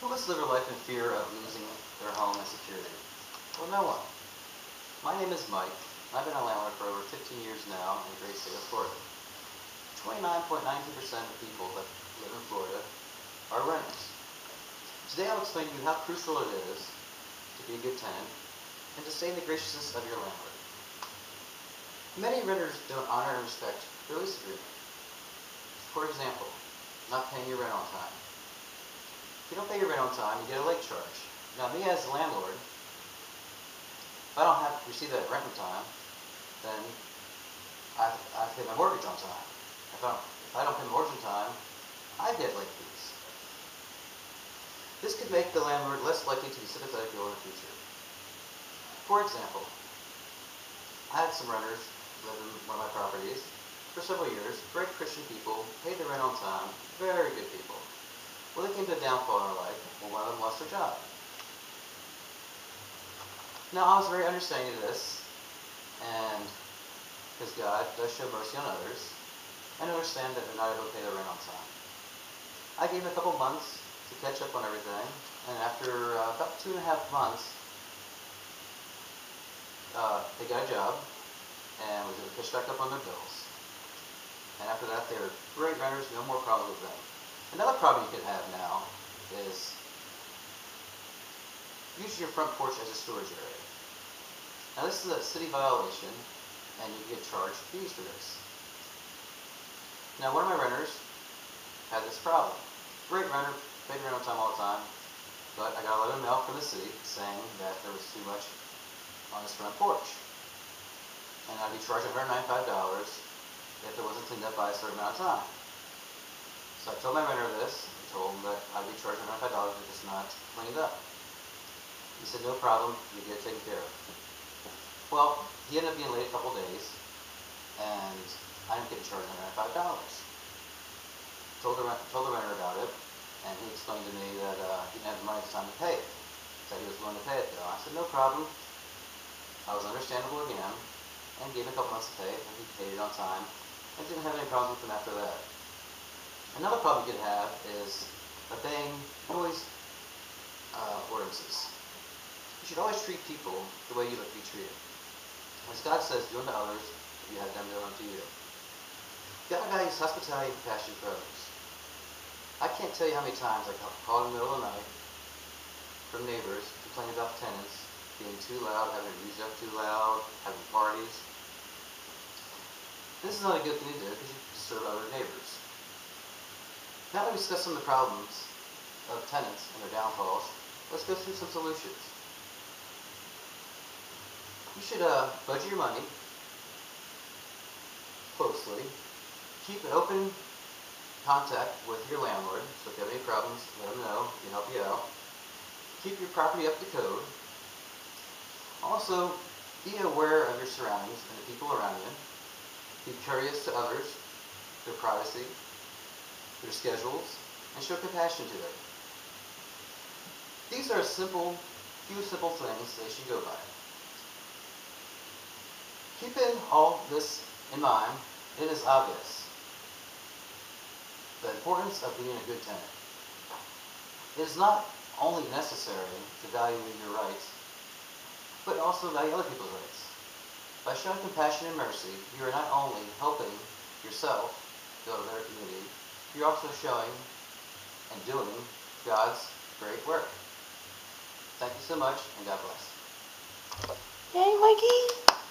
Who wants to live their life in fear of losing their home and security? Well, no one. My name is Mike, and I've been a landlord for over 15 years now in the great state of Florida. 29.92% of people that live in Florida are renters. Today I'll explain to you how crucial it is to be a good tenant and to stay in the graciousness of your landlord. Many renters don't honor and respect their lease agreement. For example, not paying your rent on time. If you don't pay your rent on time, you get a late charge. Now, me as a landlord, if I don't have to receive that rent in time, then I have to pay my mortgage on time. If I don't pay my mortgage on time, I get late fees. This could make the landlord less likely to be sympathetic to you in the future. For example, I had some renters live in one of my properties for several years, great Christian people, paid their rent on time, very good people. Well, they came to a downfall in their life when one of them lost their job. Now, I was very understanding of this, and because God does show mercy on others, I understand that they're not able to pay their rent on time. I gave them a couple months to catch up on everything, and after about 2.5 months, they got a job and was able to catch back up on their bills. And after that, they were great renters, no more problems with them. Another problem you could have now is use your front porch as a storage area. Now, this is a city violation, and you get charged fees for this. Now, one of my renters had this problem. Great renter, paid rent on time all the time, but I got a letter in the mail from the city saying that there was too much on his front porch, and I'd be charged $195 if it wasn't cleaned up by a certain amount of time. So I told my renter this, and told him that I'd be charged $195 if it's not cleaned up. He said, no problem, you get it taken care of. Well, he ended up being late a couple days, and I didn't get charged $195. Told the renter about it, and he explained to me that he didn't have the money at the time to pay it. Said he was willing to pay it though. I said, no problem. I was understandable again, and gave him a couple months to pay it, and he paid it on time, and didn't have any problems with him after that. Another problem you could have is obeying noise ordinances. You should always treat people the way you like to be treated. As God says, do unto others if you have them do unto you. God values hospitality and compassion for others. I can't tell you how many times I called in the middle of the night from neighbors complaining about tenants being too loud, having their music up too loud, having parties. This is not a good thing to do because you disturb other neighbors. Now that we discussed some of the problems of tenants and their downfalls, let's go through some solutions. You should budget your money closely. Keep an open contact with your landlord, so if you have any problems, let them know. He can help you out. Keep your property up to code. Also, be aware of your surroundings and the people around you. Be curious to others, their privacy, their schedules, and show compassion to them. These are few simple things they should go by. Keeping all this in mind, it is obvious the importance of being a good tenant. It is not only necessary to value your rights, but also value other people's rights. By showing compassion and mercy, you are not only helping yourself build a better community, you're also showing and doing God's great work. Thank you so much, and God bless. Yay, Mikey!